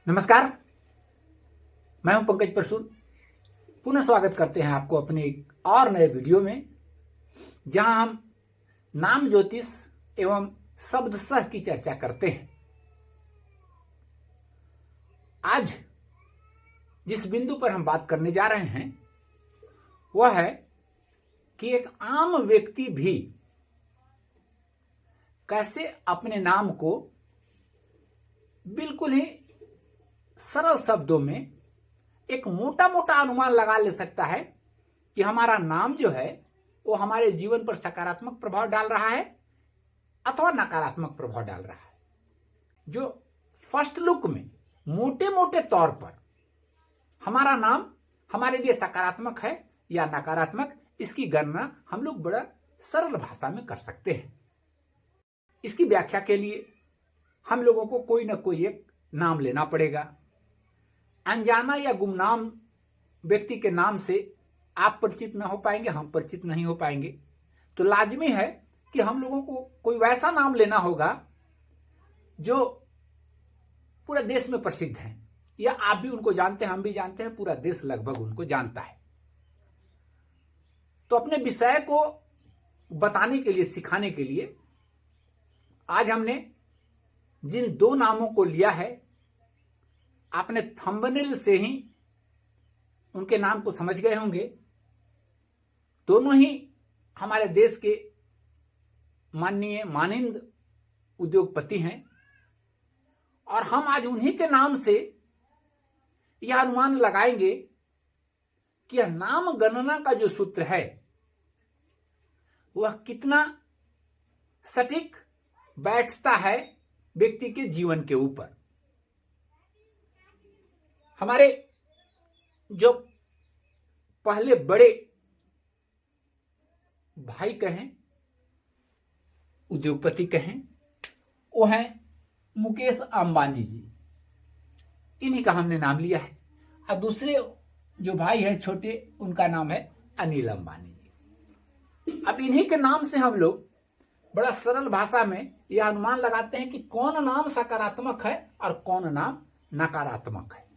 नमस्कार, मैं हूं पंकज प्रसून। पुनः स्वागत करते हैं आपको अपने एक और नए वीडियो में, जहां हम नाम ज्योतिष एवं शब्द सह की चर्चा करते हैं। आज जिस बिंदु पर हम बात करने जा रहे हैं वह है कि एक आम व्यक्ति भी कैसे अपने नाम को बिल्कुल ही सरल शब्दों में एक मोटा मोटा अनुमान लगा ले सकता है कि हमारा नाम जो है वो हमारे जीवन पर सकारात्मक प्रभाव डाल रहा है अथवा नकारात्मक प्रभाव डाल रहा है। जो फर्स्ट लुक में मोटे मोटे तौर पर हमारा नाम हमारे लिए सकारात्मक है या नकारात्मक, इसकी गणना हम लोग बड़ा सरल भाषा में कर सकते हैं। इसकी व्याख्या के लिए हम लोगों को कोई ना कोई एक नाम लेना पड़ेगा। अनजाना या गुमनाम व्यक्ति के नाम से आप परिचित न हो पाएंगे, हम परिचित नहीं हो पाएंगे। तो लाजमी है कि हम लोगों को कोई वैसा नाम लेना होगा जो पूरा देश में प्रसिद्ध है, या आप भी उनको जानते हैं, हम भी जानते हैं, पूरा देश लगभग उनको जानता है। तो अपने विषय को बताने के लिए, सिखाने के लिए आज हमने जिन दो नामों को लिया है, आपने थंबनेल से ही उनके नाम को समझ गए होंगे। दोनों ही हमारे देश के माननीय मानिंद उद्योगपति हैं, और हम आज उन्हीं के नाम से यह अनुमान लगाएंगे कि यह नाम गणना का जो सूत्र है वह कितना सटीक बैठता है व्यक्ति के जीवन के ऊपर। हमारे जो पहले बड़े भाई कहें, उद्योगपति कहें, वो हैं मुकेश अंबानी जी। इन्हीं का हमने नाम लिया है। और दूसरे जो भाई हैं छोटे, उनका नाम है अनिल अंबानी जी। अब इन्हीं के नाम से हम लोग बड़ा सरल भाषा में यह अनुमान लगाते हैं कि कौन नाम सकारात्मक है और कौन नाम नकारात्मक है।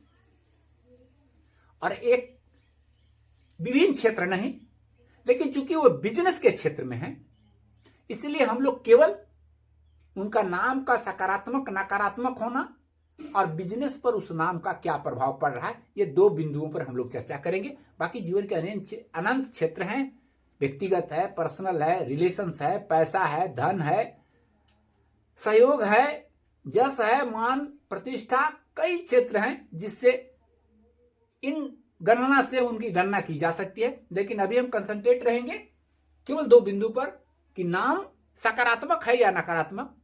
और एक विभिन्न क्षेत्र नहीं, लेकिन चूंकि वो बिजनेस के क्षेत्र में है, इसलिए हम लोग केवल उनका नाम का सकारात्मक नकारात्मक होना और बिजनेस पर उस नाम का क्या प्रभाव पड़ रहा है, ये दो बिंदुओं पर हम लोग चर्चा करेंगे। बाकी जीवन के अनंत क्षेत्र हैं, व्यक्तिगत है, पर्सनल है, रिलेशंस है, पैसा है, धन है, सहयोग है, जस है, मान प्रतिष्ठा, कई क्षेत्र हैं जिससे इन गणना से उनकी गणना की जा सकती है। लेकिन अभी हम कंसंट्रेट रहेंगे केवल दो बिंदु पर कि नाम सकारात्मक है या नकारात्मक,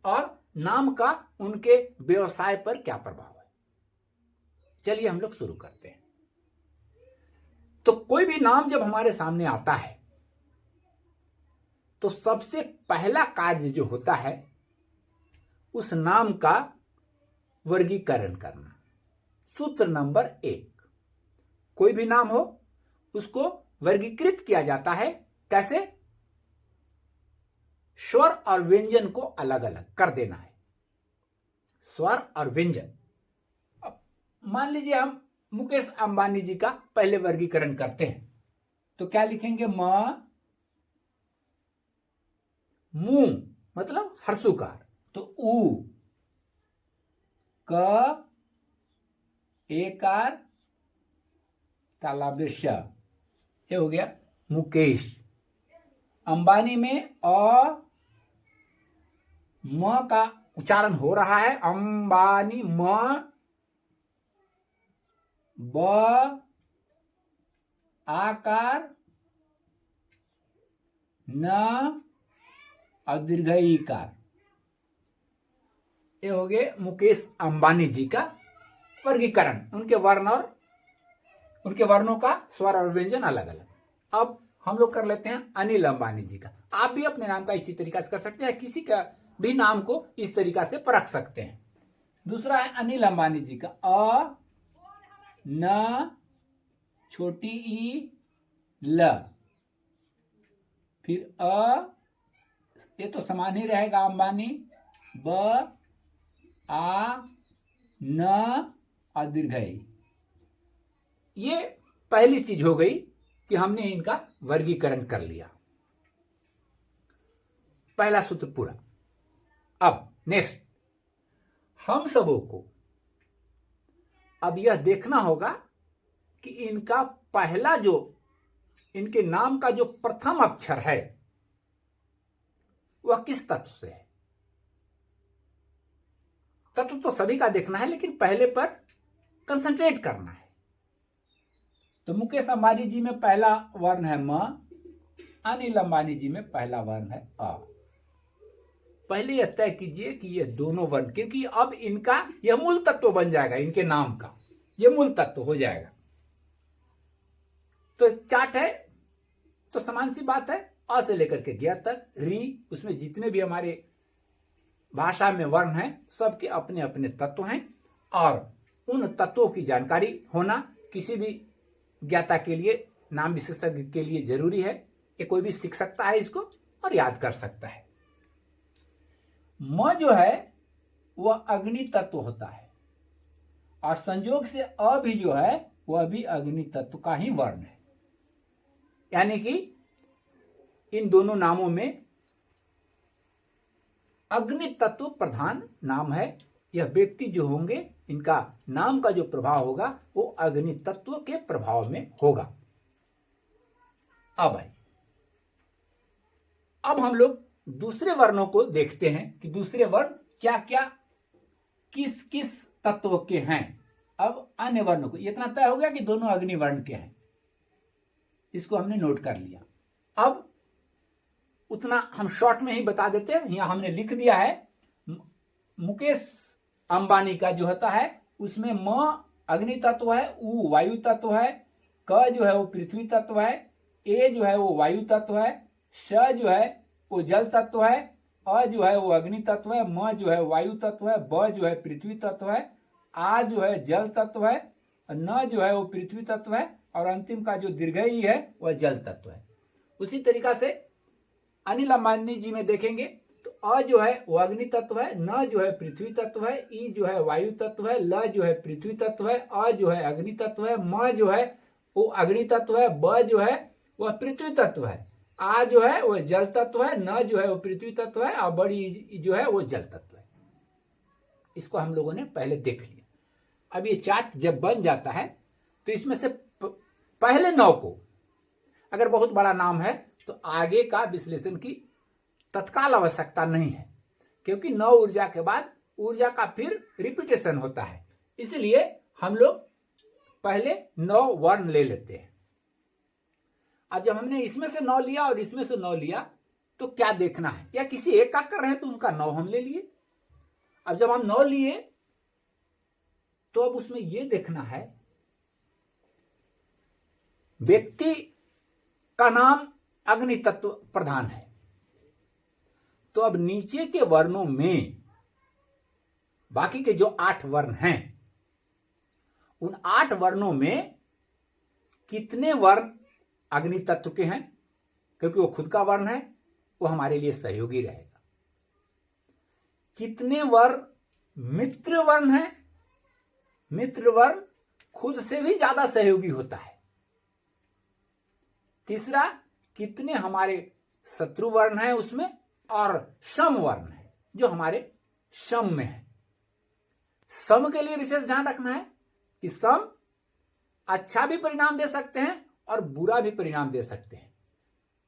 और नाम का उनके व्यवसाय पर क्या प्रभाव है। चलिए हम लोग शुरू करते हैं। तो कोई भी नाम जब हमारे सामने आता है तो सबसे पहला कार्य जो होता है उस नाम का वर्गीकरण करना। सूत्र नंबर 1, कोई भी नाम हो उसको वर्गीकृत किया जाता है। कैसे? स्वर और व्यंजन को अलग अलग कर देना है। स्वर और व्यंजन। अब मान लीजिए हम मुकेश अंबानी जी का पहले वर्गीकरण करते हैं, तो क्या लिखेंगे? मु मतलब हर्षुकार, तो उ, क, एकार, तालाब श, ये हो गया मुकेश। अंबानी में अ म का उच्चारण हो रहा है, अंबानी, म, ब, आकार, न और दीर्घ ईकार। ये हो गए मुकेश अंबानी जी का वर्गीकरण, उनके वर्ण और उनके वर्णों का स्वर और व्यंजन अलग अलग। अब हम लोग कर लेते हैं अनिल अंबानी जी का। आप भी अपने नाम का इसी तरीका से कर सकते हैं, किसी का भी नाम को इस तरीका से परख सकते हैं। दूसरा है अनिल अंबानी जी का अ, न, छोटी ई, ल, फिर अ, ये तो समान ही रहेगा अंबानी, ब, आ, न और दीर्घ ई। ये पहली चीज हो गई कि हमने इनका वर्गीकरण कर लिया, पहला सूत्र पूरा। अब नेक्स्ट, हम सबों को अब यह देखना होगा कि इनका पहला जो, इनके नाम का जो प्रथम अक्षर है वह किस तत्व से है। तत्व तो सभी का देखना है, लेकिन पहले पर कंसंट्रेट करना है। तो मुकेश अंबानी जी में पहला वर्ण है म, अनिल अंबानी जी में पहला वर्ण है अ। पहले यह तय कीजिए कि ये दोनों वर्ण, क्योंकि अब इनका यह मूल तत्व बन जाएगा, इनके नाम का यह मूल तत्व हो जाएगा। तो चार्ट है तो समान सी बात है, अ से लेकर के ज्ञ तक, री, उसमें जितने भी हमारे भाषा में वर्ण हैं सबके अपने अपने तत्व हैं, और उन तत्वों की जानकारी होना किसी भी ज्ञाता के लिए, नाम विशेषज्ञ के लिए जरूरी है। कि कोई भी सीख सकता है इसको और याद कर सकता है। म जो है वह अग्नि तत्व होता है, और संयोग से अ भी जो है वह भी अग्नि तत्व का ही वर्ण है। यानी कि इन दोनों नामों में अग्नि तत्व प्रधान नाम है। यह व्यक्ति जो होंगे, इनका नाम का जो प्रभाव होगा वो अग्नि तत्व के प्रभाव में होगा। अब हम लोग दूसरे वर्णों को देखते हैं कि दूसरे वर्ण क्या क्या किस किस तत्व के हैं। अब अन्य वर्णों को, इतना तय हो गया कि दोनों अग्नि वर्ण के हैं, इसको हमने नोट कर लिया। अब उतना हम शॉर्ट में ही बता देते हैं। यहां हमने लिख दिया है, मुकेश अंबानी का जो होता है उसमें म अग्नि तत्व है, उ वायु तत्व है, क जो है वो पृथ्वी तत्व है, ए जो है वो वायु तत्व है, श जो है वो जल तत्व है, अ जो है वो अग्नि तत्व है, म जो है वायु तत्व है, ब जो है पृथ्वी तत्व है, आ जो है जल तत्व है, न जो है वो पृथ्वी तत्व है, और अंतिम का जो दीर्घई है वह जल तत्व है। उसी तरीका से अनिल अंबानी जी में देखेंगे तो अ जो है वो अग्नि तत्व है, न जो है पृथ्वी तत्व है, ई जो है वायु तत्व है, ल जो है पृथ्वी तत्व है, अ जो है अग्नि तत्व है, म जो है वो अग्नि तत्व है, ब जो है वह पृथ्वी तत्व है, आ जो है वो जल तत्व है, न जो है वो पृथ्वी तत्व है, और बड़ी जो है वो जल तत्व है। इसको हम लोगों ने पहले देख लिया। अब ये चार्ट जब बन जाता है तो इसमें से पहले 9 को, अगर बहुत बड़ा नाम है तो आगे का विश्लेषण की तत्काल आवश्यकता नहीं है, क्योंकि 9 ऊर्जा के बाद ऊर्जा का फिर रिपीटेशन होता है। इसलिए हम लोग पहले 9 वर्ण ले लेते हैं। अब जब हमने इसमें से 9 लिया और इसमें से 9 लिया तो क्या देखना है, या किसी एक का कर रहे हैं तो उनका 9 हम ले लिए। अब जब हम 9 लिए तो अब उसमें यह देखना है व्यक्ति का नाम अग्नि तत्व प्रधान है। तो अब नीचे के वर्णों में बाकी के जो 8 वर्ण हैं, उन 8 वर्णों में कितने वर्ण अग्नि तत्व के हैं, क्योंकि वो खुद का वर्ण है, वो हमारे लिए सहयोगी रहेगा। कितने वर्ण मित्र वर्ण है, मित्र वर्ण खुद से भी ज्यादा सहयोगी होता है। तीसरा, कितने हमारे शत्रु वर्ण है उसमें, और सम वर्ण है जो हमारे सम में है। सम के लिए विशेष ध्यान रखना है कि सम अच्छा भी परिणाम दे सकते हैं और बुरा भी परिणाम दे सकते हैं।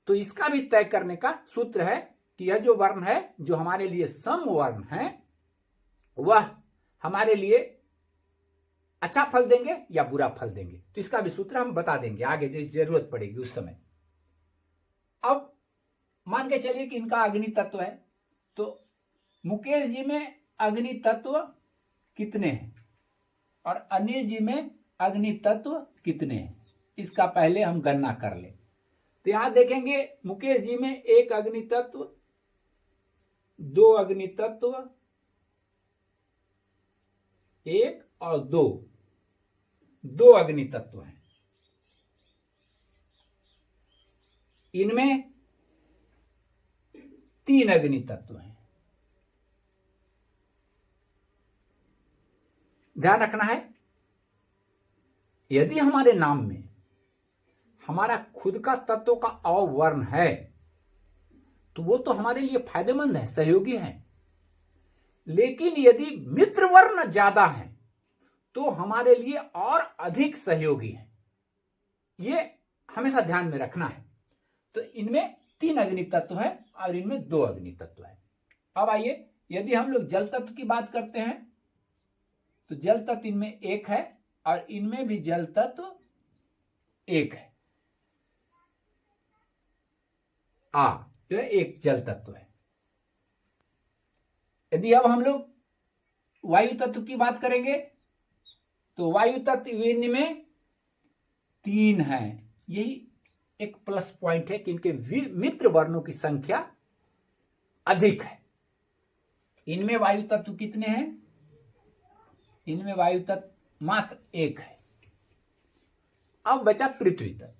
तो इसका भी तय करने का सूत्र है कि यह जो वर्ण है जो हमारे लिए सम वर्ण है वह हमारे लिए अच्छा फल देंगे या बुरा फल देंगे। तो इसका भी सूत्र हम बता देंगे आगे जैसे जरूरत पड़ेगी उस समय। अब मान के चलिए कि इनका अग्नि तत्व है, तो मुकेश जी में अग्नि तत्व कितने हैं और अनिल जी में अग्नि तत्व कितने हैं, इसका पहले हम गणना कर ले। तो यहां देखेंगे मुकेश जी में 1 अग्नि तत्व, 2 अग्नि तत्व, 1 और 2 अग्नि तत्व हैं। इनमें 3 अग्नि तत्व हैं। ध्यान रखना है, यदि हमारे नाम में हमारा खुद का तत्व का अवर्ण है तो वो तो हमारे लिए फायदेमंद है, सहयोगी है। लेकिन यदि मित्र वर्ण ज्यादा है तो हमारे लिए और अधिक सहयोगी है। ये हमेशा ध्यान में रखना है। तो इनमें 3 अग्नि तत्व है और इनमें 2 अग्नि तत्व है। अब आइए, यदि हम लोग जल तत्व की बात करते हैं तो जल तत्व इनमें 1 है और इनमें भी जल तत्व 1 है। जो है 1 जल तत्व है। यदि अब हम लोग वायु तत्व की बात करेंगे तो वायु तत्व इनमें 3 है। यही एक प्लस पॉइंट है कि इनके मित्र वर्णों की संख्या अधिक है। इनमें वायु तत्व कितने हैं? इनमें वायु तत्व मात्र 1 है। अब बचा पृथ्वी तत्व।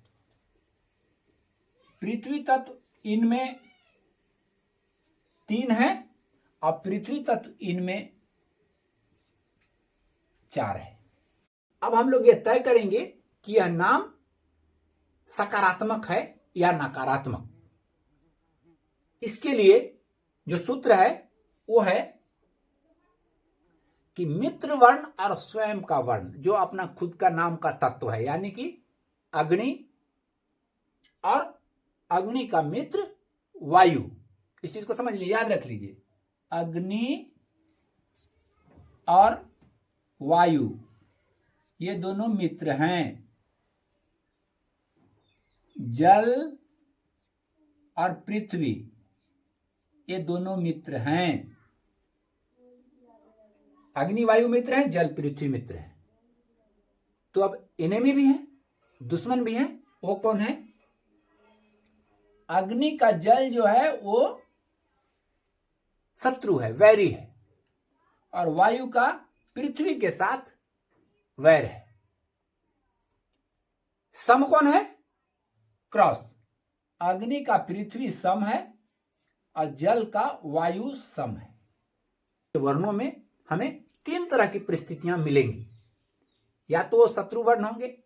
पृथ्वी तत्व इनमें 3 है और पृथ्वी तत्व इनमें 4 है। अब हम लोग ये तय करेंगे कि यह नाम सकारात्मक है या नकारात्मक। इसके लिए जो सूत्र है वो है कि मित्र वर्ण और स्वयं का वर्ण, जो अपना खुद का नाम का तत्व है, यानी कि अग्नि और अग्नि का मित्र वायु। इस चीज को समझ लीजिए, याद रख लीजिए, अग्नि और वायु ये दोनों मित्र हैं। जल और पृथ्वी ये दोनों मित्र हैं। अग्नि वायु मित्र है, जल पृथ्वी मित्र है। तो अब इन्हें में भी है, दुश्मन भी है। वो कौन है? अग्नि का जल जो है वो शत्रु है, वैरी है, और वायु का पृथ्वी के साथ वैर है। सम कौन है? क्रॉस। अग्नि का पृथ्वी सम है और जल का वायु सम है। वर्णों में हमें 3 तरह की परिस्थितियां मिलेंगी। या तो वो शत्रु वर्ण होंगे,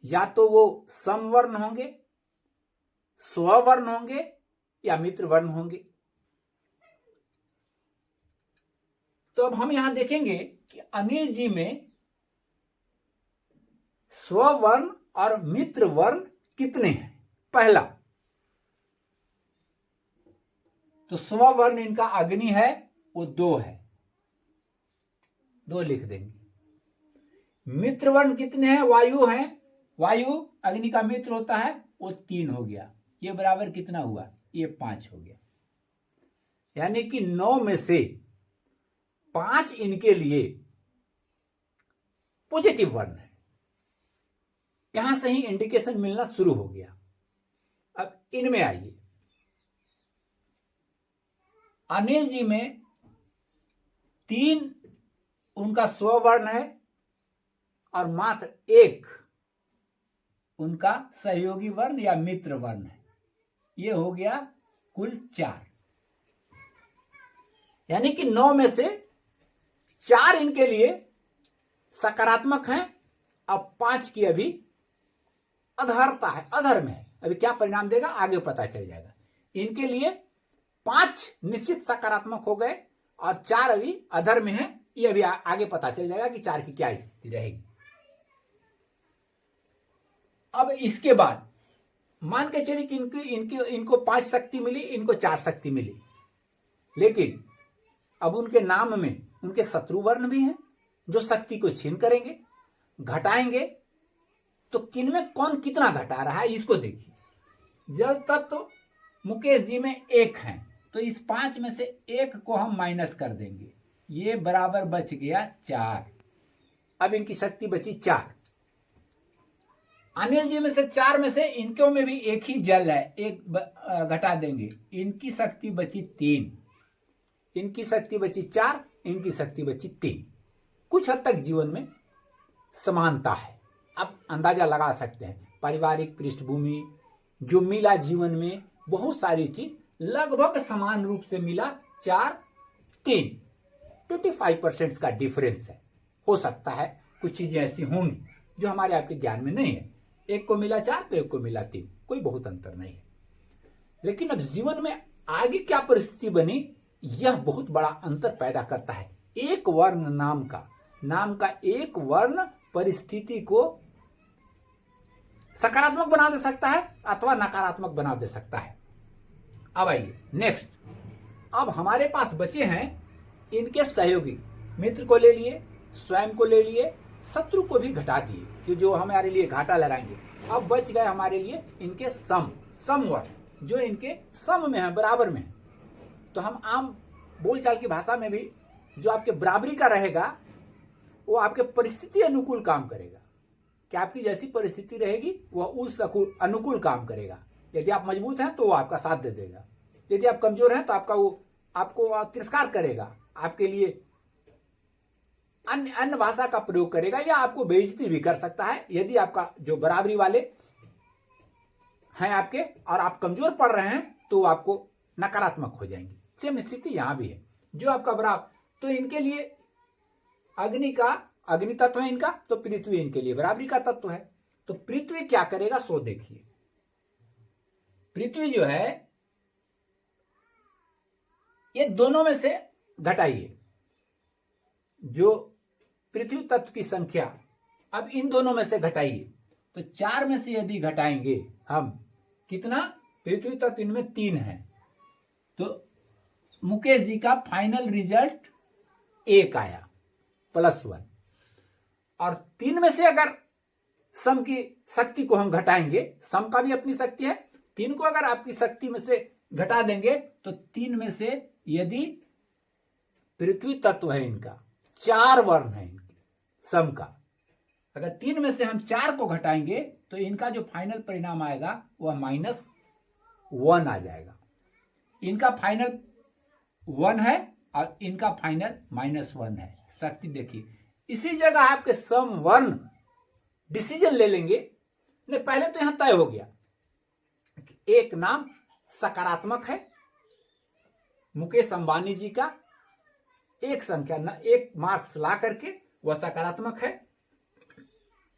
या तो वो समवर्ण होंगे, स्ववर्ण होंगे, या मित्र वर्ण होंगे। तो अब हम यहां देखेंगे कि अनिल जी में स्ववर्ण और मित्र वर्ण कितने हैं। पहला तो स्ववर्ण इनका अग्नि है, वो 2 है, 2 लिख देंगे। मित्र वर्ण कितने हैं? वायु है, वायु अग्नि का मित्र होता है, वो 3 हो गया। ये बराबर कितना हुआ? ये 5 हो गया। यानी कि 9 में से 5 इनके लिए पॉजिटिव वर्ण है। यहां से ही इंडिकेशन मिलना शुरू हो गया। अब इनमें आइए, अनिल जी में 3 उनका स्ववर्ण है और मात्र 1 उनका सहयोगी वर्ण या मित्र वर्ण है। ये हो गया कुल 4। यानी कि 9 में से 4 इनके लिए सकारात्मक हैं। अब 5 की अभी अधर्ता है, अधर्म है। अभी क्या परिणाम देगा आगे पता चल जाएगा। इनके लिए 5 निश्चित सकारात्मक हो गए और 4 अभी अधर्म है। ये अभी आगे पता चल जाएगा कि 4 की क्या स्थिति रहेगी। अब इसके बाद मान के चलिए कि इनको 5 शक्ति मिली, इनको 4 शक्ति मिली, लेकिन अब उनके नाम में उनके शत्रु वर्ण भी हैं जो शक्ति को छीन करेंगे, घटाएंगे। तो किनमें कौन कितना घटा रहा है इसको देखिए। जल तत्व मुकेश जी में 1 है, तो इस 5 में से 1 को हम माइनस कर देंगे, ये बराबर बच गया 4। अब इनकी शक्ति बची 4। अनिल जी में से 4 में से इनकों में भी 1 ही जल है, 1 घटा देंगे, इनकी शक्ति बची 3। इनकी शक्ति बची 4, इनकी शक्ति बची 3। कुछ हद तक जीवन में समानता है। अब अंदाजा लगा सकते हैं, पारिवारिक पृष्ठभूमि जो मिला जीवन में, बहुत सारी चीज लगभग समान रूप से मिला। 4, 3, 25% का डिफरेंस है। हो सकता है कुछ चीजें ऐसी होंगी जो हमारे आपके ज्ञान में नहीं है। एक को मिला 4 तो एक को मिला 3, कोई बहुत अंतर नहीं है। लेकिन अब जीवन में आगे क्या परिस्थिति बनी, यह बहुत बड़ा अंतर पैदा करता है। एक वर्ण नाम का एक वर्ण परिस्थिति को सकारात्मक बना दे सकता है अथवा नकारात्मक बना दे सकता है। अब आइए नेक्स्ट। अब हमारे पास बचे हैं इनके सहयोगी। मित्र को ले लिए, स्वयं को ले लिए, शत्रु को भी घटा दिए कि जो हमारे लिए घाटा लगाएंगे। अब बच गए हमारे लिए इनके समवर्ण जो इनके सम में है, बराबर में है। तो हम आम बोलचाल की भाषा में भी जो आपके बराबरी का रहेगा वो आपके परिस्थिति अनुकूल काम करेगा कि आपकी जैसी परिस्थिति रहेगी वह उस अनुकूल काम करेगा। यदि आप मजबूत हैं तो वो आपका साथ दे देगा, यदि आप कमजोर हैं तो आपको तिरस्कार करेगा, आपके लिए अन्य भाषा का प्रयोग करेगा या आपको बेइज्जती भी कर सकता है। यदि आपका जो बराबरी वाले हैं आपके और आप कमजोर पड़ रहे हैं तो आपको नकारात्मक हो जाएंगे। सेम स्थिति यहां भी है। जो आपका बराबर, तो इनके लिए अग्नि तत्व है इनका, तो पृथ्वी इनके लिए बराबरी का तत्व है। तो पृथ्वी क्या करेगा सो देखिए। पृथ्वी जो है ये दोनों में से घटाइए, जो पृथ्वी तत्व की संख्या अब इन दोनों में से घटाइए। तो 4 में से यदि घटाएंगे हम कितना, पृथ्वी तत्व इनमें 3 है, तो मुकेश जी का फाइनल रिजल्ट 1 आया +1। और 3 में से अगर सम की शक्ति को हम घटाएंगे, सम का भी अपनी शक्ति है, 3 को अगर आपकी शक्ति में से घटा देंगे तो 3 में से यदि पृथ्वी तत्व है इनका 4 वर्ण है इनके सम का, अगर 3 में से हम 4 को घटाएंगे तो इनका जो फाइनल परिणाम आएगा वह -1 आ जाएगा। इनका फाइनल 1 है और इनका फाइनल -1 है। शक्ति देखिए, इसी जगह आपके सम वर्ण डिसीजन ले लेंगे। नहीं, पहले तो यहां तय हो गया एक नाम सकारात्मक है, मुकेश अंबानी जी का एक संख्या एक मार्क्स ला करके वह सकारात्मक है,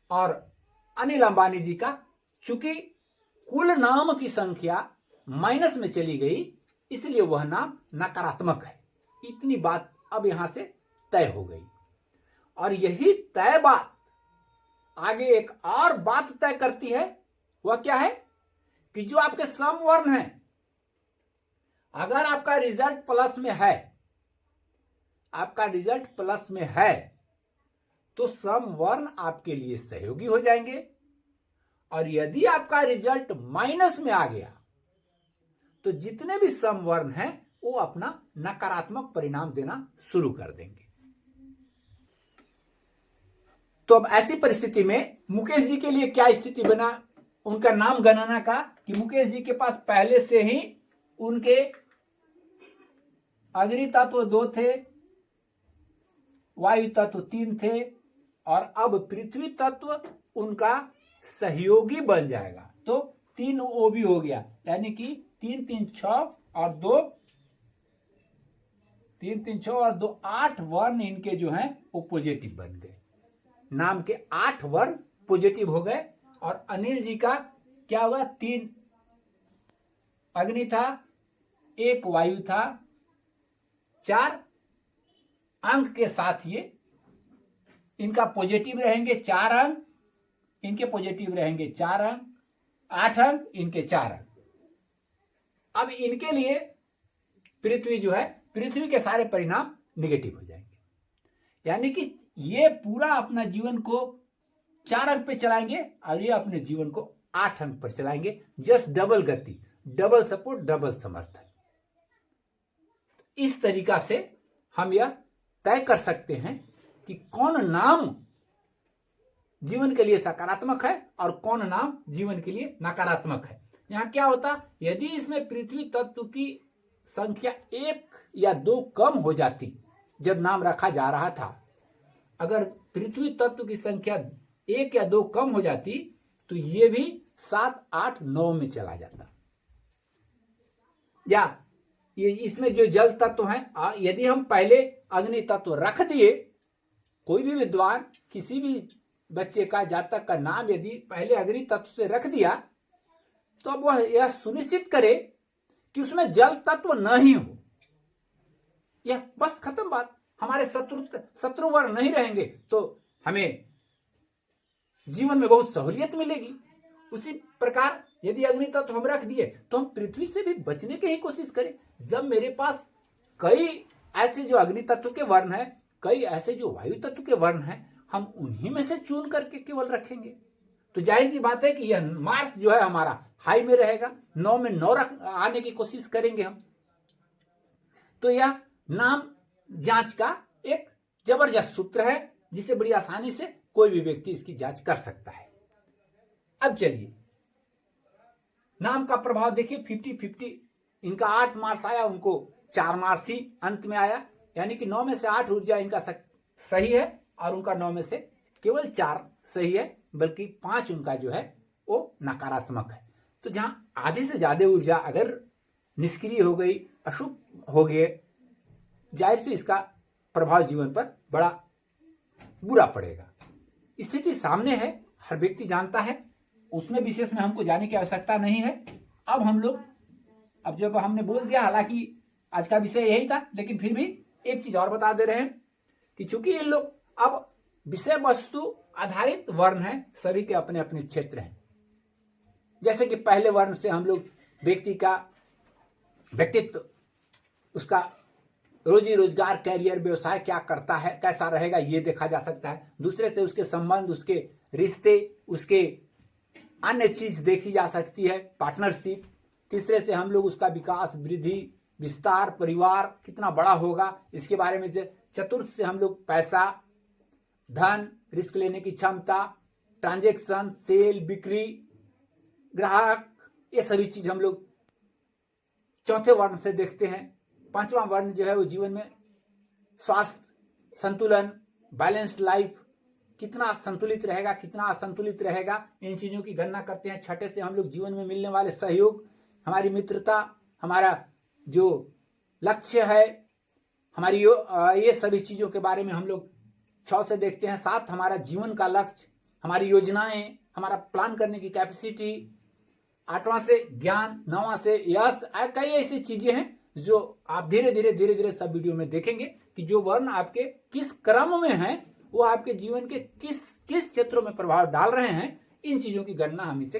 और अनिल अंबानी जी का चूंकि कुल नाम की संख्या माइनस में चली गई इसलिए वह नाम नकारात्मक है। इतनी बात अब यहां से तय हो गई। और यही तय बात आगे एक और बात तय करती है। वह क्या है कि जो आपके सम वर्ण है, अगर आपका रिजल्ट प्लस में है, आपका रिजल्ट प्लस में है तो सम वर्ण आपके लिए सहयोगी हो जाएंगे, और यदि आपका रिजल्ट माइनस में आ गया तो जितने भी सम वर्ण हैं वो अपना नकारात्मक परिणाम देना शुरू कर देंगे। तो अब ऐसी परिस्थिति में मुकेश जी के लिए क्या स्थिति बना उनका नाम गणना का, कि मुकेश जी के पास पहले से ही उनके अग्नि तत्व 2 थे, वायु तत्व 3 थे, और अब पृथ्वी तत्व उनका सहयोगी बन जाएगा। तो 3 वो भी हो गया, यानी कि 3 3 6 और 2 3 3 6 और 2 8 वर्ण इनके जो हैं वो पॉजिटिव बन गए। नाम के 8 वर्ण पॉजिटिव हो गए। और अनिल जी का क्या हुआ, 3 अग्नि था, 1 वायु था, 4 अंक के साथ ये इनका पॉजिटिव रहेंगे 4 अंक, इनके पॉजिटिव रहेंगे 4 अंक, 8 अंक, इनके 4 अंक। अब इनके लिए पृथ्वी जो है, पृथ्वी के सारे परिणाम निगेटिव हो जाएंगे, यानी कि ये पूरा अपना जीवन को 4 अंक पे चलाएंगे और ये अपने जीवन को 8 अंक पर चलाएंगे। जस्ट डबल गति, डबल सपोर्ट, डबल समर्थन। इस तरीका से हम यह तय कर सकते हैं कि कौन नाम जीवन के लिए सकारात्मक है और कौन नाम जीवन के लिए नकारात्मक है। यहां क्या होता, यदि इसमें पृथ्वी तत्व की संख्या 1 या 2 कम हो जाती जब नाम रखा जा रहा था, अगर पृथ्वी तत्व की संख्या 1 या 2 कम हो जाती तो ये भी 7 8 9 में चला जाता। या ये इसमें जो जल तत्व है, यदि हम पहले अग्नि तत्व रख दिए कोई भी विद्वान किसी भी बच्चे का जातक का नाम यदि पहले अग्नि तत्व से रख दिया तो अब वह यह सुनिश्चित करे कि उसमें जल तत्व न ही हो। यह बस खत्म बात। हमारे शत्रु वर्ण नहीं रहेंगे तो हमें जीवन में बहुत सहूलियत मिलेगी। उसी प्रकार यदि अग्नि तत्व हम रख दिए तो हम पृथ्वी से भी बचने की ही कोशिश करें। जब मेरे पास कई ऐसे जो अग्नि तत्व के वर्ण हैं, कई ऐसे जो वायु तत्व के वर्ण हैं, हम उन्हीं में से चुन करके केवल रखेंगे तो जाहिर सी बात है कि यह मार्क्स जो है हमारा हाई में रहेगा। 9 में 9 रख आने की कोशिश करेंगे हम। तो यह नाम जांच का एक जबरदस्त सूत्र है जिसे बड़ी आसानी से कोई भी व्यक्ति इसकी जांच कर सकता है। अब चलिए नाम का प्रभाव देखिए। 50-50 इनका 8 मार्क्स आया, उनको 4 मार्क्स ही अंत में आया, यानी कि 9 में से 8 ऊर्जा इनका सही है और उनका 9 में से केवल 4 सही है, बल्कि 5 उनका जो है वो नकारात्मक है। तो जहां आधे से ज्यादा ऊर्जा अगर निष्क्रिय हो गई, अशुभ हो गए, जाहिर से इसका प्रभाव जीवन पर बड़ा बुरा पड़ेगा। स्थिति सामने है, हर व्यक्ति जानता है, उसमें विशेष में हमको जाने की आवश्यकता नहीं है। अब हम लोग अब जब हमने बोल दिया, हालांकि आज का विषय यही था, लेकिन फिर भी एक चीज और बता दे रहे हैं कि चूंकि ये लोग अब विषय वस्तु आधारित वर्ण हैं, सभी के अपने अपने क्षेत्र हैं। जैसे कि पहले वर्ण से हम लोग व्यक्ति का व्यक्तित्व, उसका रोजी रोजगार, कैरियर, व्यवसाय क्या करता है, कैसा रहेगा, ये देखा जा सकता है। दूसरे से उसके संबंध, उसके रिश्ते, उसके अन्य चीज देखी जा सकती है, पार्टनरशिप। तीसरे से हम लोग उसका विकास, वृद्धि, विस्तार, परिवार कितना बड़ा होगा, इसके बारे में। चतुर्थ से हम लोग पैसा, धन, रिस्क लेने की क्षमता, ट्रांजैक्शन, सेल, बिक्री, ग्राहक, ये सभी चीज हम लोग चौथे वर्ण से देखते हैं। पांचवा वर्ण जो है वो जीवन में स्वास्थ्य, संतुलन, बैलेंस्ड लाइफ, कितना संतुलित रहेगा, कितना असंतुलित रहेगा, इन चीजों की गणना करते हैं। छठे से हम लोग जीवन में मिलने वाले सहयोग, हमारी मित्रता, हमारा जो लक्ष्य है, हमारी ये सभी चीजों के बारे में हम लोग 6 से देखते हैं। 7 हमारा जीवन का लक्ष्य, हमारी योजनाएं, हमारा प्लान करने की कैपेसिटी। 8वां से ज्ञान, 9वां से यश। कई ऐसी चीजें हैं जो आप धीरे धीरे सब वीडियो में देखेंगे कि जो वर्ण आपके किस क्रम में हैं, वो आपके जीवन के किस किस क्षेत्रों में प्रभाव डाल रहे हैं, इन चीजों की गणना हम इसे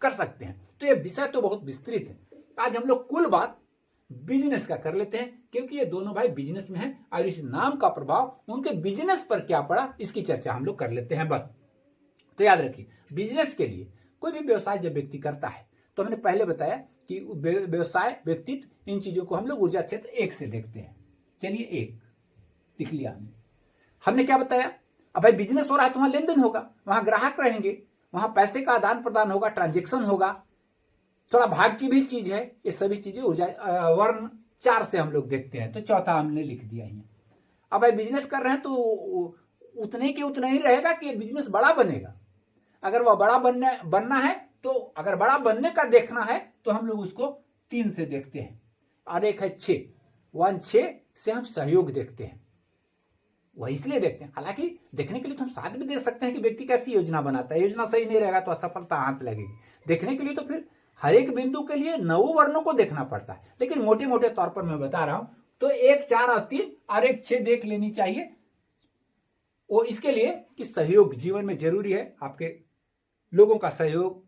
कर सकते हैं। तो ये विषय तो बहुत विस्तृत है। आज हम लोग कुल बात बिजनेस का कर लेते हैं, क्योंकि ये दोनों भाई बिजनेस में हैं और इस नाम का प्रभाव उनके बिजनेस पर क्या पड़ा, इसकी चर्चा हम लोग कर लेते हैं बस। तो याद रखिए, बिजनेस के लिए कोई भी व्यवसाय जब व्यक्ति करता है तो हमने पहले बताया कि व्यवसाय, व्यक्तित्व, इन चीजों को हम लोग ऊर्जा क्षेत्र 1 से देखते हैं। चलिए 1 लिख लिया हमने क्या बताया। अब भाई बिजनेस हो रहा है तो वहां लेन देन होगा, वहां ग्राहक रहेंगे, वहां पैसे का आदान प्रदान होगा, ट्रांजेक्शन होगा, थोड़ा भाग की भी चीज है। ये सभी चीजें ऊर्जा वर्ण 4 से हम लोग देखते हैं। तो चौथा हमने लिख दिया है। अब भाई बिजनेस कर रहे हैं तो उतने के उतना ही रहेगा कि बिजनेस बड़ा बनेगा। अगर वह बड़ा बनना है तो अगर बड़ा बनने का देखना है तो हम लोग उसको 3 से देखते हैं। और एक है 6 से हम सहयोग देखते हैं। वह इसलिए देखते हैं, हालांकि देखने के लिए तो हम साथ भी देख सकते हैं कि व्यक्ति कैसी योजना बनाता है। योजना सही नहीं रहेगा तो असफलता हाथ लगेगी। देखने के लिए तो फिर हर एक बिंदु के लिए 9 वर्णों को देखना पड़ता है, लेकिन मोटे मोटे तौर पर मैं बता रहा हूं तो 1, 4 और 3 और एक 6 देख लेनी चाहिए। वो इसके लिए कि सहयोग जीवन में जरूरी है। आपके लोगों का सहयोग,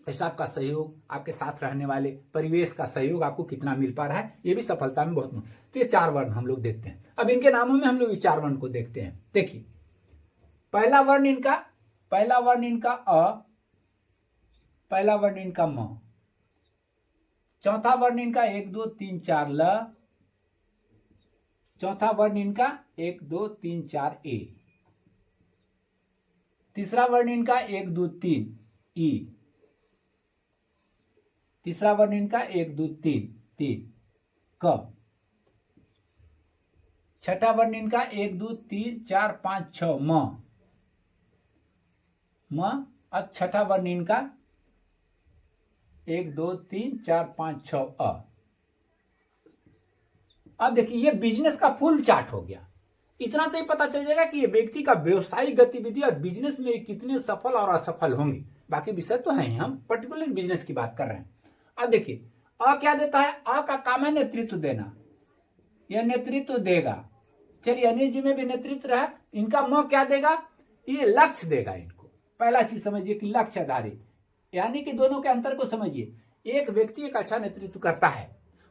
हिसाब का सहयोग, आपके साथ रहने वाले परिवेश का सहयोग आपको कितना मिल पा रहा है, ये भी सफलता में बहुत। तो ये 4 वर्ण हम लोग देखते हैं। अब इनके नामों में हम लोग ये 4 वर्ण को देखते हैं। देखिए पहला वर्ण इनका अ, पहला वर्ण इनका म, चौथा वर्ण इनका 1 2 3 4 ल, चौथा वर्ण इनका 1 2 3 4 ए, तीसरा वर्ण इनका 1 2 3 ई, तीसरा वर्ण इनका 1 2 3 क, छठा वर्ण इनका 1 2 3 4 5 6 म, और छठा वर्ण इनका 1 2 3 4 5 6 अ। अब देखिए ये बिजनेस का फुल चार्ट हो गया। इतना से ही पता चल जाएगा कि ये व्यक्ति का व्यवसायिक गतिविधि और बिजनेस में कितने सफल और असफल होंगे। बाकी विषय तो है ही, हम पर्टिकुलर बिजनेस की बात कर रहे हैं। अब देखिए अ क्या देता है, अ का काम है नेतृत्व देना, यह नेतृत्व देगा। चलिए अनिल जी में भी नेतृत्व रहा, इनका म क्या देगा, ये लक्ष्य देगा इनको। पहला चीज समझिए कि लक्ष्य आधारित, यानी कि दोनों के अंतर को समझिए। एक व्यक्ति एक अच्छा नेतृत्व करता है,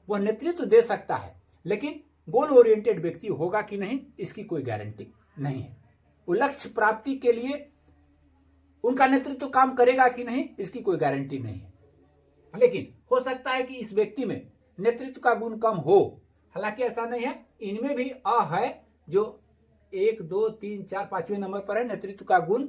वह नेतृत्व दे सकता है, लेकिन गोल ओरिएंटेड व्यक्ति होगा कि नहीं इसकी कोई गारंटी नहीं है। वो लक्ष्य प्राप्ति के लिए उनका नेतृत्व काम करेगा कि नहीं इसकी कोई गारंटी नहीं है। लेकिन हो सकता है कि इस व्यक्ति में नेतृत्व का गुण कम हो, हालांकि ऐसा नहीं है, इनमें भी अ है जो 1 2 3 4 5वें नंबर पर है। नेतृत्व का गुण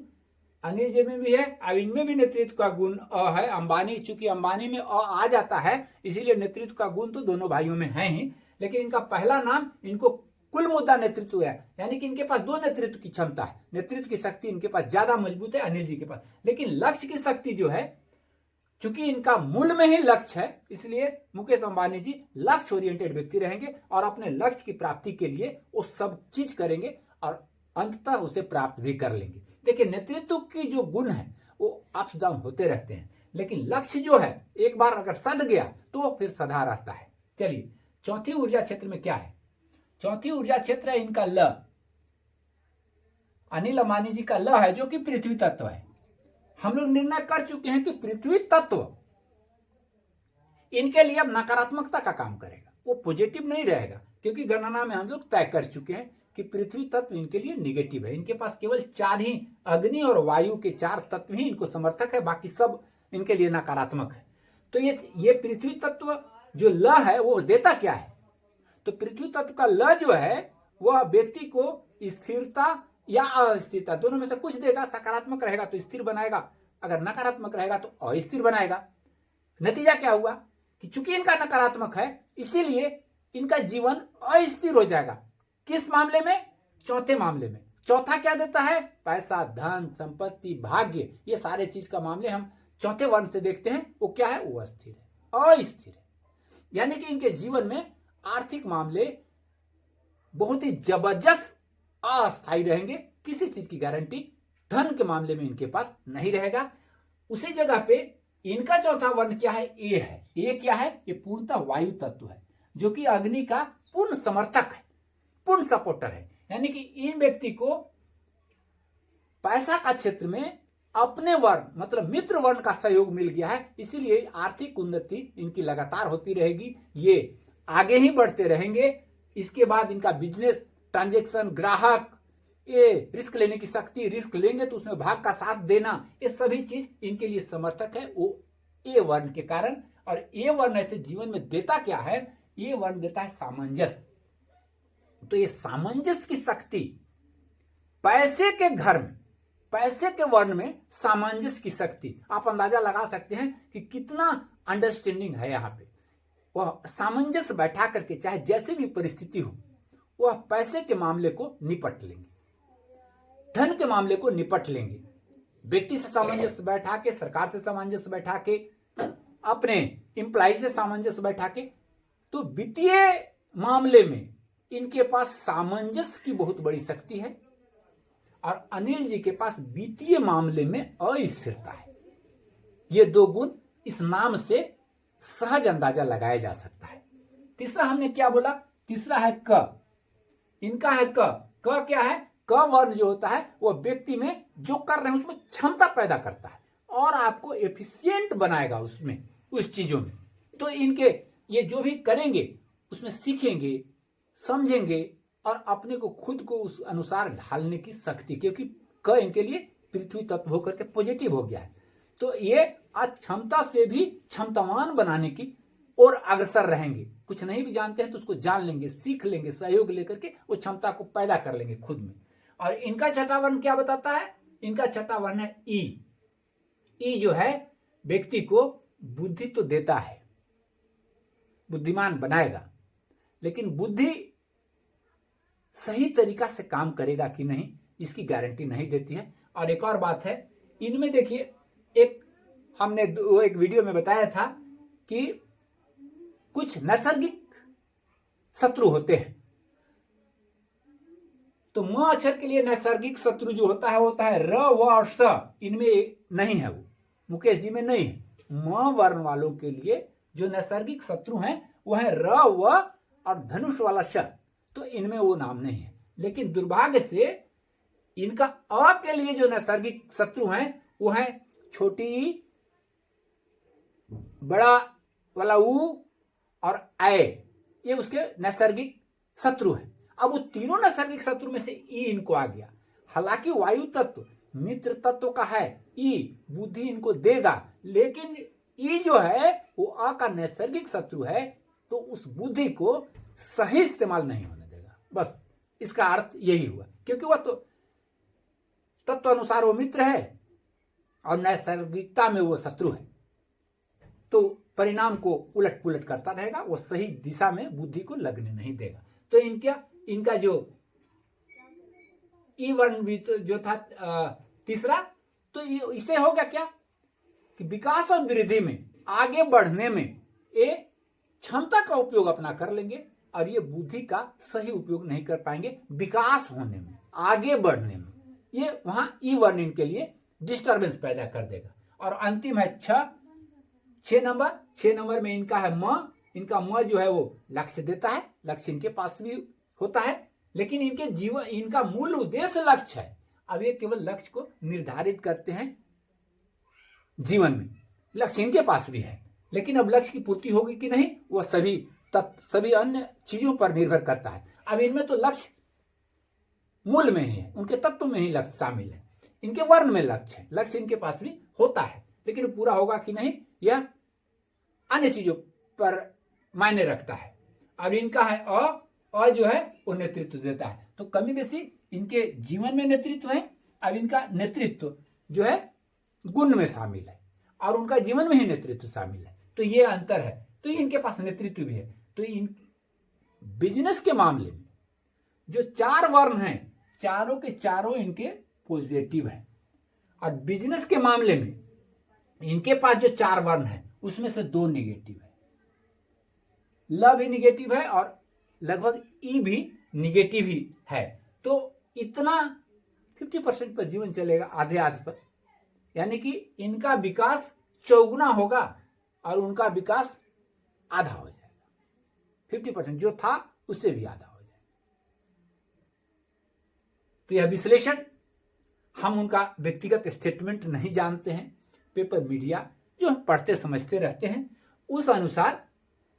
अनिल जी में भी है, अब इनमें भी नेतृत्व का गुण अ है। अंबानी, चूंकि अंबानी में अ आ जाता है इसीलिए नेतृत्व का गुण तो दोनों भाइयों में है ही, लेकिन इनका पहला नाम, इनको कुल मुद्दा नेतृत्व है, यानी कि इनके पास दो नेतृत्व की क्षमता है। नेतृत्व की शक्ति इनके पास ज्यादा मजबूत है अनिल जी के पास, लेकिन लक्ष्य की शक्ति जो है, चूंकि इनका मूल में ही लक्ष्य है, इसलिए मुकेश अंबानी जी लक्ष्य ओरिएंटेड व्यक्ति रहेंगे और अपने लक्ष्य की प्राप्ति के लिए वो सब चीज करेंगे और अंततः उसे प्राप्त भी कर लेंगे। देखिए नेतृत्व की जो गुण है वो अप्स डाउन होते रहते हैं, लेकिन लक्ष्य जो है एक बार अगर सध गया तो फिर सधा रहता है। चलिए चौथी ऊर्जा क्षेत्र में क्या है, चौथी ऊर्जा क्षेत्र है इनका ल, अनिल अंबानी जी का ल है जो कि पृथ्वी तत्व है। हम लोग निर्णय कर चुके हैं कि पृथ्वी तत्व इनके लिए अब नकारात्मकता का काम करेगा, वो पॉजिटिव नहीं रहेगा, क्योंकि गणना में हम लोग तय कर चुके हैं कि पृथ्वी तत्व इनके लिए निगेटिव है। इनके पास केवल 4 ही, अग्नि और वायु के 4 तत्व ही इनको समर्थक है, बाकी सब इनके लिए नकारात्मक है। तो ये पृथ्वी तत्व जो ल है वो देता क्या है, तो पृथ्वी तत्व का ल जो है वह व्यक्ति को स्थिरता या अस्थिरता दोनों में से कुछ देगा। सकारात्मक रहेगा तो स्थिर बनाएगा, अगर नकारात्मक रहेगा तो अस्थिर बनाएगा। नतीजा क्या हुआ कि चूंकि इनका नकारात्मक है इसीलिए इनका जीवन अस्थिर हो जाएगा। किस मामले में, चौथे मामले में। चौथा क्या देता है, पैसा, धन, संपत्ति, भाग्य, ये सारे चीज का मामले हम चौथे वर्ण से देखते हैं। वो क्या है, वो अस्थिर है, अस्थिर है, यानी कि इनके जीवन में आर्थिक मामले बहुत ही जबरदस्त अस्थायी रहेंगे, किसी चीज की गारंटी धन के मामले में इनके पास नहीं रहेगा। उसी जगह पे इनका चौथा वर्ण क्या है, ए है। ए क्या है, ये पूर्णतः वायु तत्व है जो कि अग्नि का पूर्ण समर्थक है, पूर्ण सपोर्टर है, यानी कि इन व्यक्ति को पैसा का क्षेत्र में अपने वर्ण मतलब मित्र वर्ण का सहयोग मिल गया है, इसीलिए आर्थिक उन्नति इनकी लगातार होती रहेगी, ये आगे ही बढ़ते रहेंगे। इसके बाद इनका बिजनेस, ट्रांजैक्शन, ग्राहक, ये रिस्क लेने की शक्ति, रिस्क लेंगे तो उसमें भाग का साथ देना, ये सभी चीज इनके लिए समर्थक है वो ए वर्ण के कारण। और ए वर्ण ऐसे जीवन में देता क्या है, ये वर्ण देता है सामंजस्य। तो ये सामंजस्य की शक्ति पैसे के घर में, पैसे के वर्ण में सामंजस्य की शक्ति, आप अंदाजा लगा सकते हैं कि कितना अंडरस्टैंडिंग है यहाँ पे। वह सामंजस्य बैठा करके चाहे जैसी भी परिस्थिति हो वह पैसे के मामले को निपट लेंगे, धन के मामले को निपट लेंगे। व्यक्ति से सामंजस्य बैठा के, सरकार से सामंजस्य बैठा के, अपने एम्प्लॉय से सामंजस्य बैठा के, तो वित्तीय मामले में इनके पास सामंजस्य की बहुत बड़ी शक्ति है। और अनिल जी के पास वित्तीय मामले में अस्थिरता है। ये दो गुण इस नाम से सहज अंदाजा लगाया जा सकता है। तीसरा हमने क्या बोला, तीसरा है क, इनका है क। क क्या है, क वर्ण जो होता है वो व्यक्ति में जो कर रहे हैं उसमें क्षमता पैदा करता है और आपको एफिशिएंट बनाएगा उसमें, उस चीजों में। तो इनके ये जो भी करेंगे उसमें सीखेंगे, समझेंगे और अपने को खुद को उस अनुसार ढालने की शक्ति, क्योंकि क इनके लिए पृथ्वी तत्व होकर के पॉजिटिव हो गया है। तो ये अक्षमता से भी क्षमतावान बनाने की और अग्रसर रहेंगे। कुछ नहीं भी जानते हैं तो उसको जान लेंगे, सीख लेंगे, सहयोग लेकर के वो क्षमता को पैदा कर लेंगे खुद में। और इनका छठा वर्ण क्या बताता है, इनका छठा वर्ण है ई। ई जो है व्यक्ति को बुद्धि तो देता है, बुद्धिमान बनाएगा, लेकिन बुद्धि सही तरीका से काम करेगा कि नहीं इसकी गारंटी नहीं देती है। और एक और बात है, इनमें देखिए एक हमने एक वीडियो में बताया था कि कुछ नैसर्गिक शत्रु होते हैं। तो म अक्षर के लिए नैसर्गिक शत्रु जो होता है वो होता है र, व और स। इनमें नहीं है, वो मुकेश जी में नहीं है। म वर्ण वालों के लिए जो नैसर्गिक शत्रु हैं वो है र, व और धनुष वाला श। तो इनमें वो नाम नहीं है। लेकिन दुर्भाग्य से इनका अ के लिए जो नैसर्गिक शत्रु हैं वो है छोटी ई, बड़ा वाला ऊ और ऐ। ये उसके नैसर्गिक शत्रु है। अब वो तीनों नैसर्गिक शत्रु में से ई इनको आ गया। हालांकि वायु तत्व मित्र तत्व का है, ई बुद्धि इनको देगा, लेकिन ई जो है वो आ का नैसर्गिक शत्रु है, तो उस बुद्धि को सही इस्तेमाल नहीं होने देगा। बस इसका अर्थ यही हुआ, क्योंकि वह तो तत्व अनुसार वो मित्र है और नैसर्गिकता में वो शत्रु है, तो परिणाम को उलट पुलट करता रहेगा, वो सही दिशा में बुद्धि को लगने नहीं देगा। तो इनका जो ई वर्ण भी तो जो था तीसरा, तो इसे हो गया क्या कि विकास और वृद्धि में, आगे बढ़ने में ये क्षमता का उपयोग अपना कर लेंगे और ये बुद्धि का सही उपयोग नहीं कर पाएंगे। विकास होने में, आगे बढ़ने में ये वहां ई वर्ण इनके लिए डिस्टरबेंस पैदा कर देगा। और अंतिम है 6 नंबर में इनका है म। इनका म जो है वो लक्ष्य देता है, लक्ष्य इनके पास भी होता है, लेकिन इनका मूल उद्देश्य लक्ष्य है। अब ये केवल लक्ष्य को निर्धारित करते हैं जीवन में, लक्ष्य इनके पास भी है, लेकिन अब लक्ष्य की पूर्ति होगी कि नहीं वो सभी अन्य चीजों पर निर्भर करता है। अब इनमें तो लक्ष्य मूल में ही है, उनके तत्व में ही लक्ष्य शामिल है, इनके वर्ण में लक्ष्य है, लक्ष्य इनके पास भी होता है, लेकिन पूरा होगा कि नहीं यह अन्य चीजों पर मायने रखता है। अब इनका है अ जो है वो नेतृत्व देता है, तो कमी बेसी इनके जीवन में नेतृत्व है। अब इनका नेतृत्व जो है गुण में शामिल है और उनका जीवन में ही नेतृत्व शामिल है, तो ये अंतर है। तो इनके पास नेतृत्व भी है। तो इन बिजनेस के मामले में जो 4 वर्ण हैं, चारों के चारों इनके पॉजिटिव है, और बिजनेस के मामले में इनके पास जो 4 वर्ण है उसमें से 2 निगेटिव है। ल भी निगेटिव है और लगभग ई भी निगेटिव ही है। तो इतना 50% पर जीवन चलेगा, आधे पर, यानी कि इनका विकास चौगुना होगा और उनका विकास आधा हो जाएगा। 50% जो था उससे भी आधा हो जाएगा। तो यह विश्लेषण, हम उनका व्यक्तिगत स्टेटमेंट नहीं जानते हैं, पेपर मीडिया जो हम पढ़ते समझते रहते हैं उस अनुसार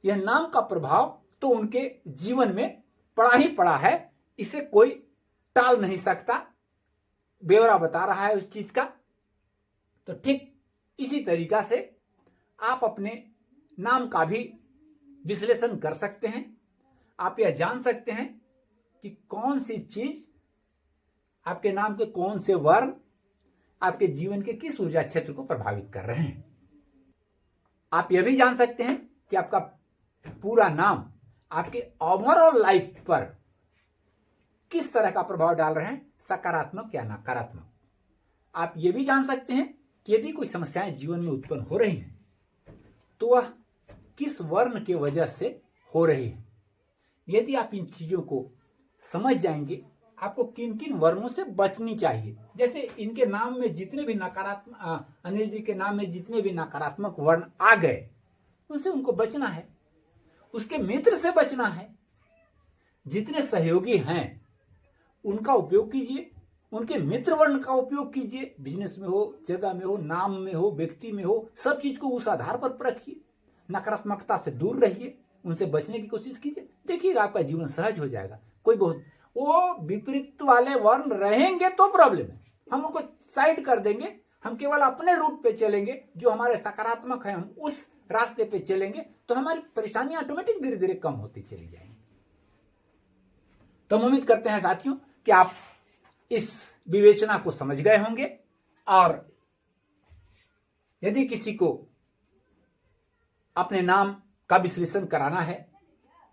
यह नाम का प्रभाव तो उनके जीवन में पड़ा ही पड़ा है, इसे कोई टाल नहीं सकता। ब्यौरा बता रहा है उस चीज का। तो ठीक इसी तरीका से आप अपने नाम का भी विश्लेषण कर सकते हैं। आप यह जान सकते हैं कि कौन सी चीज, आपके नाम के कौन से वर्ण आपके जीवन के किस ऊर्जा क्षेत्र को प्रभावित कर रहे हैं। आप यह भी जान सकते हैं कि आपका पूरा नाम आपके ओवरऑल लाइफ पर किस तरह का प्रभाव डाल रहे हैं, सकारात्मक या नकारात्मक। आप यह भी जान सकते हैं कि यदि कोई समस्याएं जीवन में उत्पन्न हो रही हैं तो वह किस वर्ण के वजह से हो रही है। यदि आप इन चीजों को समझ जाएंगे, आपको किन किन वर्णों से बचनी चाहिए। जैसे इनके नाम में जितने भी नकारात्मक, अनिल जी के नाम में जितने भी नकारात्मक वर्ण आ गए उनसे उनको बचना है, उसके मित्र से बचना है। जितने सहयोगी हैं उनका उपयोग कीजिए, उनके मित्र वर्ण का उपयोग कीजिए। बिजनेस में हो, जगह में हो, नाम में हो, व्यक्ति में हो, सब चीज को उस आधार पर रखिए। नकारात्मकता से दूर रहिए, उनसे बचने की कोशिश कीजिए। देखिएगा आपका जीवन सहज हो जाएगा। कोई बहुत वो विपरीत वाले वर्ण रहेंगे तो प्रॉब्लम है, हम उनको साइड कर देंगे, हम केवल अपने रूट पे चलेंगे जो हमारे सकारात्मक है, हम उस रास्ते पे चलेंगे तो हमारी परेशानियां ऑटोमेटिक धीरे धीरे कम होती चली जाएंगी। तो हम उम्मीद करते हैं साथियों कि आप इस विवेचना को समझ गए होंगे, और यदि किसी को अपने नाम का विश्लेषण कराना है,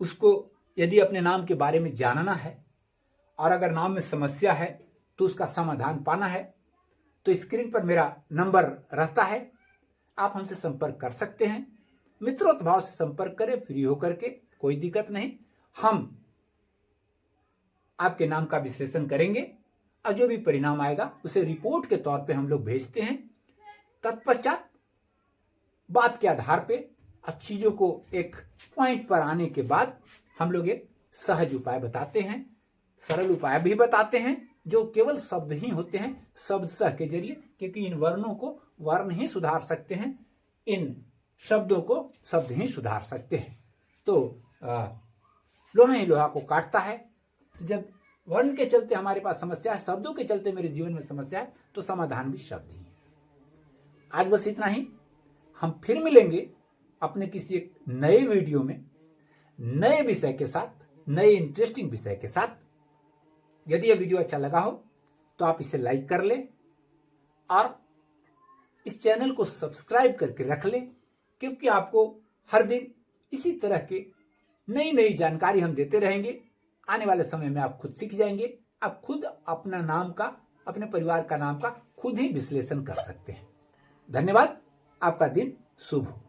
उसको यदि अपने नाम के बारे में जानना है और अगर नाम में समस्या है तो उसका समाधान पाना है, तो स्क्रीन पर मेरा नंबर रहता है, आप हमसे संपर्क कर सकते हैं। मित्रों भाव से संपर्क करें, फ्री होकर के, कोई दिक्कत नहीं। हम आपके नाम का विश्लेषण करेंगे और जो भी परिणाम आएगा उसे रिपोर्ट के तौर पे हम लोग भेजते हैं। तत्पश्चात बात के आधार पे चीजों को एक पॉइंट पर आने के बाद हम लोग एक सहज उपाय बताते हैं, सरल उपाय भी बताते हैं, जो केवल शब्द ही होते हैं, शब्द सह के जरिए, क्योंकि इन वर्णों को वर्ण ही सुधार सकते हैं, इन शब्दों को शब्द ही सुधार सकते हैं। तो लोहा ही लोहा को काटता है। जब वर्ण के चलते हमारे पास समस्या है, शब्दों के चलते मेरे जीवन में समस्या है, तो समाधान भी शब्द ही है। आज बस इतना ही। हम फिर मिलेंगे अपने किसी एक नए वीडियो में, नए विषय के साथ, नए इंटरेस्टिंग विषय के साथ। यदि यह वीडियो अच्छा लगा हो तो आप इसे लाइक कर लें और इस चैनल को सब्सक्राइब करके रख लें, क्योंकि आपको हर दिन इसी तरह के नई नई जानकारी हम देते रहेंगे। आने वाले समय में आप खुद सीख जाएंगे, आप खुद अपना नाम का, अपने परिवार का नाम का खुद ही विश्लेषण कर सकते हैं। धन्यवाद। आपका दिन शुभ हो।